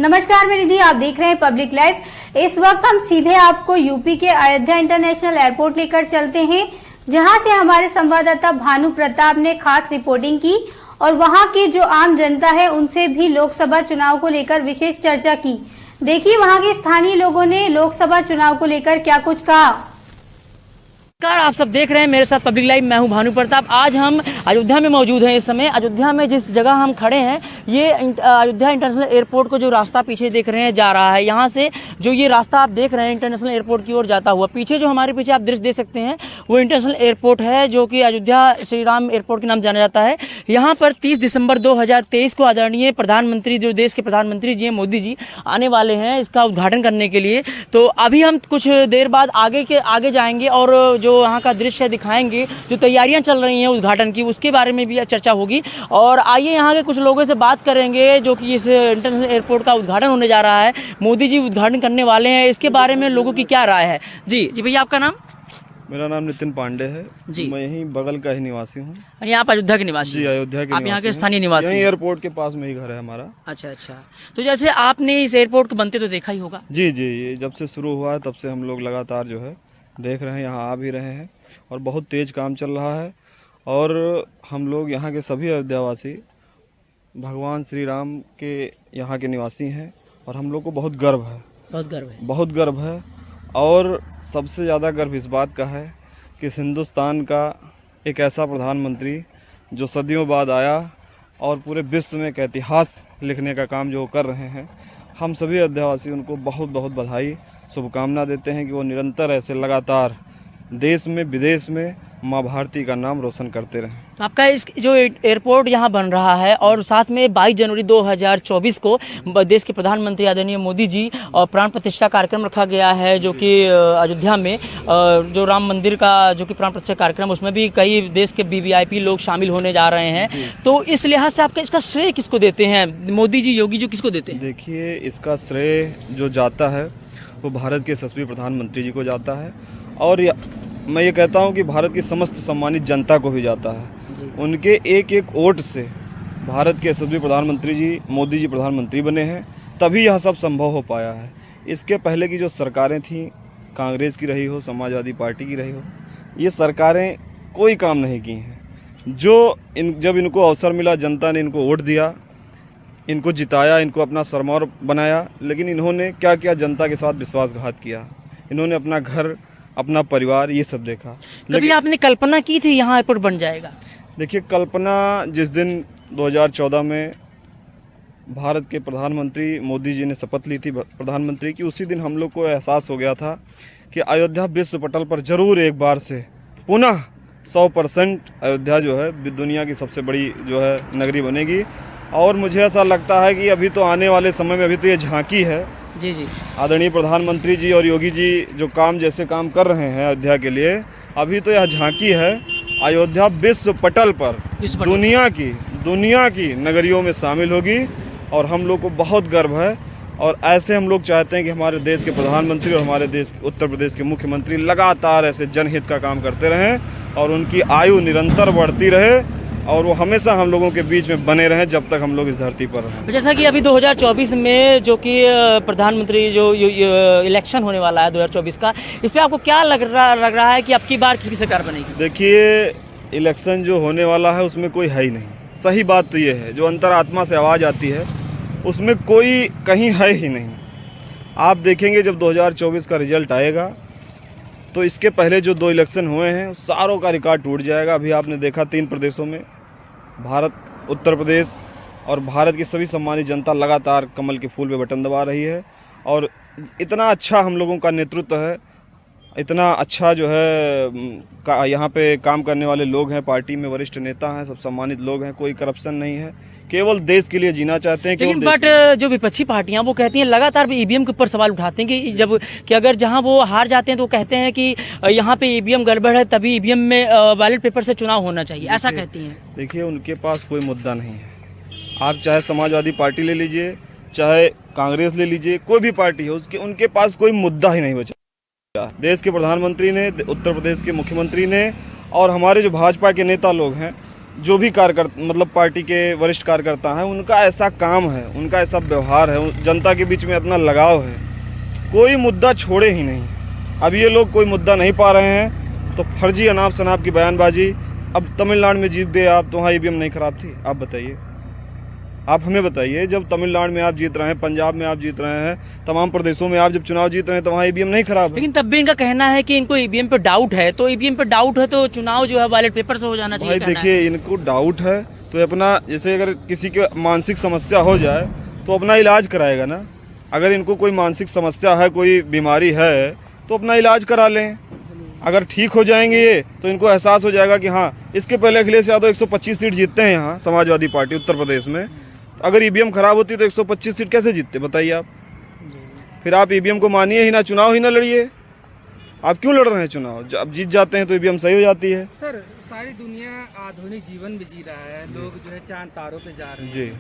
नमस्कार मेरी दी, आप देख रहे हैं पब्लिक लाइव। इस वक्त हम सीधे आपको यूपी के अयोध्या इंटरनेशनल एयरपोर्ट लेकर चलते हैं, जहां से हमारे संवाददाता भानु प्रताप ने खास रिपोर्टिंग की और वहां की जो आम जनता है उनसे भी लोकसभा चुनाव को लेकर विशेष चर्चा की। देखिए वहां के स्थानीय लोगों ने लोकसभा चुनाव को लेकर क्या कुछ कहा। आप सब देख रहे हैं मेरे साथ पब्लिक लाइव। मैं हूं भानु प्रताप। आज हम अयोध्या में मौजूद हैं। इस समय अयोध्या में जिस जगह हम खड़े हैं, ये अयोध्या इंटरनेशनल एयरपोर्ट को जो रास्ता पीछे देख रहे हैं जा रहा है। यहाँ से जो ये रास्ता आप देख रहे हैं इंटरनेशनल एयरपोर्ट की ओर जाता हुआ, पीछे जो हमारे पीछे आप दृश्य देख सकते हैं वो इंटरनेशनल एयरपोर्ट है, जो कि अयोध्या श्री राम एयरपोर्ट के नाम जाना जाता है। यहाँ पर 30 दिसंबर 2023 को आदरणीय प्रधानमंत्री, जो देश के प्रधानमंत्री जी मोदी जी आने वाले हैं इसका उद्घाटन करने के लिए। तो अभी हम कुछ देर बाद आगे जाएंगे और जो वहाँ का दृश्य दिखाएंगे, जो तैयारियां चल रही हैं उद्घाटन की, उसके बारे में भी चर्चा होगी। और आइए यहाँ के कुछ लोगों से बात करेंगे जो कि इस इंटरनेशनल एयरपोर्ट का उद्घाटन होने जा रहा है, मोदी जी उद्घाटन करने वाले हैं, इसके बारे में लोगों की क्या राय है। जी भैया, आपका नाम? मेरा नाम नितिन पांडे है जी। मैं यहीं बगल का ही निवासी हूँ। यानी आप अयोध्या के निवासी? जी, अयोध्या के। आप यहाँ के स्थानीय निवासी? यहीं एयरपोर्ट के पास में ही घर है हमारा। अच्छा। तो जैसे आपने इस एयरपोर्ट को बनते तो देखा ही होगा? जी, ये जब से शुरू हुआ है तब से हम लोग लगातार जो है देख रहे हैं, यहाँ आ भी रहे हैं और बहुत तेज काम चल रहा है। और हम लोग यहाँ के सभी अयोध्यावासी भगवान श्री राम के यहाँ के निवासी हैं और हम लोग को बहुत गर्व है। बहुत गर्व है। और सबसे ज़्यादा गर्व इस बात का है कि हिंदुस्तान का एक ऐसा प्रधानमंत्री जो सदियों बाद आया और पूरे विश्व में एक इतिहास लिखने का काम जो कर रहे हैं, हम सभी अयोध्यावासी उनको बहुत बहुत बधाई, शुभकामना देते हैं कि वो निरंतर ऐसे लगातार देश में विदेश में माँ भारती का नाम रोशन करते रहें। तो आपका इस जो एयरपोर्ट यहाँ बन रहा है और साथ में 22 जनवरी 2024 को देश के प्रधानमंत्री आदरणीय मोदी जी और प्राण प्रतिष्ठा कार्यक्रम रखा गया है, जो कि अयोध्या में जो राम मंदिर का जो कि प्राण प्रतिष्ठा कार्यक्रम, उसमें भी कई देश के वीवीआईपी लोग शामिल होने जा रहे हैं। तो इस लिहाज से आपका इसका श्रेय किसको देते हैं? मोदी जी, योगी जी किसको देते हैं? देखिए, इसका श्रेय जो जाता है वो भारत के यशस्वी प्रधानमंत्री जी को जाता है और मैं ये कहता हूँ कि भारत की समस्त सम्मानित जनता को भी जाता है। उनके एक एक वोट से भारत के यशस्वी प्रधानमंत्री जी मोदी जी प्रधानमंत्री बने हैं, तभी यह सब संभव हो पाया है। इसके पहले की जो सरकारें थीं, कांग्रेस की रही हो, समाजवादी पार्टी की रही हो, ये सरकारें कोई काम नहीं की हैं। जब इनको अवसर मिला, जनता ने इनको वोट दिया, इनको जिताया, इनको अपना सरमौर बनाया, लेकिन इन्होंने क्या किया? जनता के साथ विश्वासघात किया। इन्होंने अपना घर, अपना परिवार, ये सब देखा। लेकिन आपने कल्पना की थी यहाँ एयरपोर्ट बन जाएगा? देखिए, कल्पना जिस दिन 2014 में भारत के प्रधानमंत्री मोदी जी ने शपथ ली थी प्रधानमंत्री की, उसी दिन हम लोग को एहसास हो गया था कि अयोध्या विश्व पटल पर जरूर एक बार से पुनः 100% अयोध्या जो है दुनिया की सबसे बड़ी जो है नगरी बनेगी। और मुझे ऐसा लगता है कि अभी तो आने वाले समय में, अभी तो ये झांकी है जी। आदरणीय प्रधानमंत्री जी और योगी जी जो जैसे काम कर रहे हैं अयोध्या के लिए, अभी तो यह झांकी है। अयोध्या विश्व पटल पर दुनिया की नगरियों में शामिल होगी और हम लोग को बहुत गर्व है। और ऐसे हम लोग चाहते हैं कि हमारे देश के प्रधानमंत्री और हमारे देश उत्तर प्रदेश के मुख्यमंत्री लगातार ऐसे जनहित का काम करते रहें और उनकी आयु निरंतर बढ़ती रहे और वो हमेशा हम लोगों के बीच में बने रहें जब तक हम लोग इस धरती पर रहें। जैसा कि अभी 2024 में जो कि प्रधानमंत्री जो इलेक्शन होने वाला है 2024 का, इस पे आपको क्या लग रहा है कि अब की बार किसकी सरकार बनेगी? देखिए, इलेक्शन जो होने वाला है उसमें कोई है ही नहीं। सही बात तो ये है, जो अंतरात्मा से आवाज़ आती है उसमें कोई कहीं है ही नहीं। आप देखेंगे जब 2024 का रिजल्ट आएगा तो इसके पहले जो 2 इलेक्शन हुए हैं सारों का रिकॉर्ड टूट जाएगा। अभी आपने देखा 3 प्रदेशों में उत्तर प्रदेश और भारत की सभी सम्मानित जनता लगातार कमल के फूल पे बटन दबा रही है। और इतना अच्छा हम लोगों का नेतृत्व है, इतना अच्छा जो है यहाँ पे काम करने वाले लोग हैं, पार्टी में वरिष्ठ नेता हैं, सब सम्मानित लोग हैं, कोई करप्शन नहीं है, केवल देश के लिए जीना चाहते हैं। लेकिन बट जो विपक्षी पार्टियां वो कहती हैं, लगातार ईवीएम के ऊपर सवाल उठाते हैं कि अगर जहां वो हार जाते हैं तो कहते हैं कि यहाँ पे ईवीएम गड़बड़ है, तभी ईवीएम में बैलेट पेपर से चुनाव होना चाहिए, ऐसा कहती हैं। देखिए, उनके पास कोई मुद्दा नहीं है। आप चाहे समाजवादी पार्टी ले लीजिए, चाहे कांग्रेस ले लीजिए, कोई भी पार्टी है, उनके पास कोई मुद्दा ही नहीं बचा। देश के प्रधानमंत्री ने, उत्तर प्रदेश के मुख्यमंत्री ने और हमारे जो भाजपा के नेता लोग हैं, जो भी कार्यकर्ता मतलब पार्टी के वरिष्ठ कार्यकर्ता हैं, उनका ऐसा काम है, उनका ऐसा व्यवहार है, जनता के बीच में इतना लगाव है, कोई मुद्दा छोड़े ही नहीं। अब ये लोग कोई मुद्दा नहीं पा रहे हैं तो फर्जी अनाप शनाप की बयानबाजी। अब तमिलनाडु में जीत गए आप तो वहाँ ईवीएम नहीं खराब थी? आप बताइए, आप हमें बताइए। जब तमिलनाडु में आप जीत रहे हैं, पंजाब में आप जीत रहे हैं, तमाम प्रदेशों में आप जब चुनाव जीत रहे हैं तो वहाँ ईवीएम नहीं खराब है। लेकिन तब भी इनका कहना है कि इनको ईवीएम पे डाउट है, तो ईवीएम पे डाउट है तो चुनाव जो है बैलेट पेपर से हो जाना चाहिए। भाई देखिए, इनको डाउट है तो अपना, जैसे अगर किसी के मानसिक समस्या हो जाए तो अपना इलाज कराएगा ना। अगर इनको कोई मानसिक समस्या है, कोई बीमारी है तो अपना इलाज करा लें। अगर ठीक हो जाएंगे ये तो इनको एहसास हो जाएगा कि हाँ, इसके पहले अखिलेश यादव 125 सीट जीतते हैं यहाँ समाजवादी पार्टी उत्तर प्रदेश में। अगर ईवीएम खराब होती तो 125 सीट कैसे जीतते बताइए आप? फिर आप ईवीएम को मानिए ही ना, चुनाव ही ना लड़िए। आप क्यों लड़ रहे हैं चुनाव? जब जीत जाते हैं तो ईवीएम सही हो जाती है। सर, सारी दुनिया आधुनिक जीवन में जी रहा है, लोग जो है चांद तारों पे जा रहे हैं जी,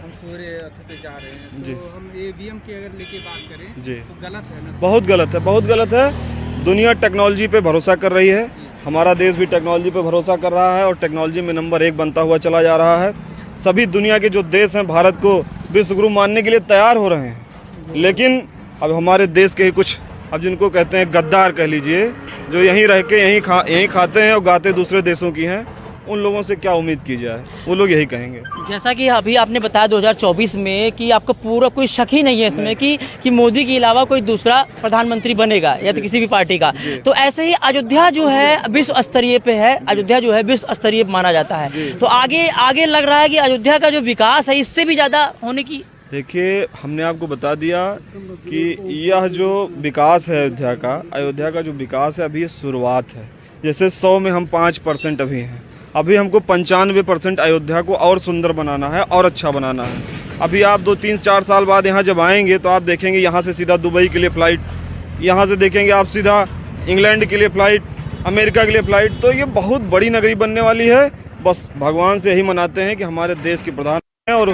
हम सूर्य पे जा रहे हैं, तो हम ईवीएम की अगर लेके बात करें जी तो गलत है ना? बहुत गलत है, बहुत गलत है। दुनिया टेक्नोलॉजी पे भरोसा कर रही है, हमारा देश भी टेक्नोलॉजी पे भरोसा कर रहा है और टेक्नोलॉजी में नंबर 1 बनता हुआ चला जा रहा है। सभी दुनिया के जो देश हैं भारत को विश्व गुरु मानने के लिए तैयार हो रहे हैं, लेकिन अब हमारे देश के ही कुछ, अब जिनको कहते हैं गद्दार कह लीजिए, जो यहीं रह के यहीं खाते हैं और गाते दूसरे देशों की हैं, उन लोगों से क्या उम्मीद की जाए? वो लोग यही कहेंगे। जैसा कि अभी आपने बताया 2024 में कि आपको पूरा कोई शक ही नहीं है इसमें कि मोदी के अलावा कोई दूसरा प्रधानमंत्री बनेगा या तो किसी भी पार्टी का, तो ऐसे ही अयोध्या जो है विश्व स्तरीय पे है, अयोध्या जो है विश्व स्तरीय माना जाता है, तो आगे लग रहा है कि अयोध्या का जो विकास है इससे भी ज़्यादा होने की। देखिए, हमने आपको बता दिया कि यह जो विकास है अयोध्या का जो विकास है, अभी ये शुरुआत है। जैसे 100 में हम 5% अभी हैं, अभी हमको 95% अयोध्या को और सुंदर बनाना है और अच्छा बनाना है। अभी आप 2, 3, 4 साल बाद यहाँ जब आएंगे तो आप देखेंगे यहाँ से सीधा दुबई के लिए फ़्लाइट, यहाँ से देखेंगे आप सीधा इंग्लैंड के लिए फ़्लाइट, अमेरिका के लिए फ़्लाइट। तो ये बहुत बड़ी नगरी बनने वाली है। बस भगवान से यही मनाते हैं कि हमारे देश के प्रधान और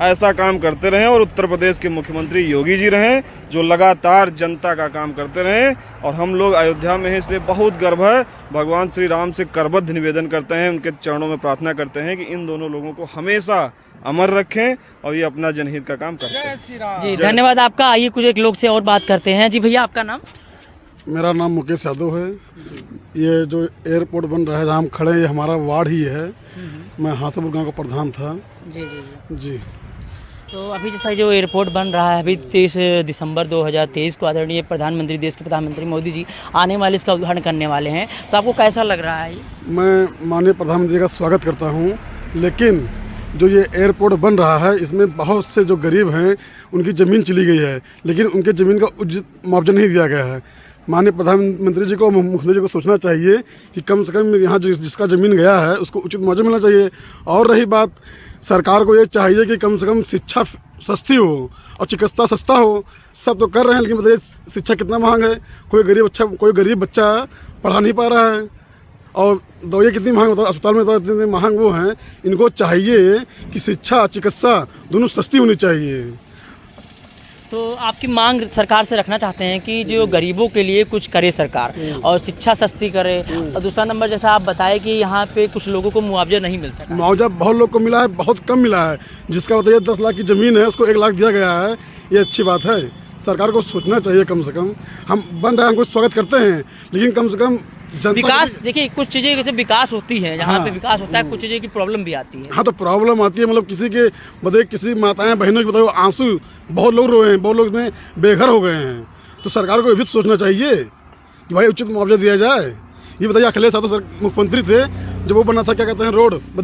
ऐसा काम करते रहें और उत्तर प्रदेश के मुख्यमंत्री योगी जी रहें, जो लगातार जनता का काम करते रहें। और हम लोग अयोध्या में हैं, इसलिए बहुत गर्व है। भगवान श्री राम से करबद्ध निवेदन करते हैं, उनके चरणों में प्रार्थना करते हैं कि इन दोनों लोगों को हमेशा अमर रखें और ये अपना जनहित का काम करते हैं। जी धन्यवाद आपका। आइए कुछ एक लोग से और बात करते हैं। जी भैया, आपका नाम? मेरा नाम मुकेश यादव है। ये जो एयरपोर्ट बन रहा है जहाँ हम खड़े हैं, ये हमारा वार्ड ही है। मैं हासापुर गांव का प्रधान था। जी। तो अभी जैसा जो एयरपोर्ट बन रहा है, अभी 23 दिसंबर 2023 को आदरणीय प्रधानमंत्री, देश के प्रधानमंत्री मोदी जी आने वाले इसका उद्घाटन करने वाले हैं, तो आपको कैसा लग रहा है? मैं माननीय प्रधानमंत्री का स्वागत करता हूँ, लेकिन जो ये एयरपोर्ट बन रहा है इसमें बहुत से जो गरीब हैं उनकी ज़मीन चली गई है, लेकिन उनके ज़मीन का उचित मुआवजा नहीं दिया गया है। माननीय प्रधानमंत्री जी को, मुख्यमंत्री जी को सोचना चाहिए कि कम से कम यहाँ जिसका ज़मीन गया है उसको उचित मुआवजा मिलना चाहिए। और रही बात, सरकार को ये चाहिए कि कम से कम शिक्षा सस्ती हो और चिकित्सा सस्ता हो। सब तो कर रहे हैं, लेकिन बताइए शिक्षा कितना महंगा है। कोई गरीब बच्चा पढ़ा नहीं पा रहा है और दवाइयाँ कितनी महंगी, बताओ अस्पताल में तो इतने महंग वो हैं। इनको चाहिए कि शिक्षा चिकित्सा दोनों सस्ती होनी चाहिए। तो आपकी मांग सरकार से रखना चाहते हैं कि जो गरीबों के लिए कुछ करे सरकार और शिक्षा सस्ती करे। और दूसरा नंबर, जैसा आप बताएं कि यहाँ पे कुछ लोगों को मुआवजा नहीं मिल सका। मुआवजा बहुत लोग को मिला है, बहुत कम मिला है। जिसका बताइए 10 लाख की ज़मीन है उसको 1 लाख दिया गया है। ये अच्छी बात है, सरकार को सोचना चाहिए। कम से कम हम बन रहे हैं, हमको स्वागत करते हैं, लेकिन कम से कम विकास, देखिए कुछ चीज़ें जैसे विकास होती है, जहाँ पे विकास होता है कुछ चीज़ें की प्रॉब्लम भी आती है। हाँ, तो प्रॉब्लम आती है, मतलब किसी के बताइए, किसी माताएं बहनों के बताओ आंसू, बहुत लोग रोए हैं, बहुत लोग इसमें बेघर हो गए हैं। तो सरकार को ये भी सोचना चाहिए कि भाई उचित मुआवजा दिया जाए। ये बताइए, अखिलेश यादव मुख्यमंत्री थे, जब वो बना था क्या कहते हैं रोड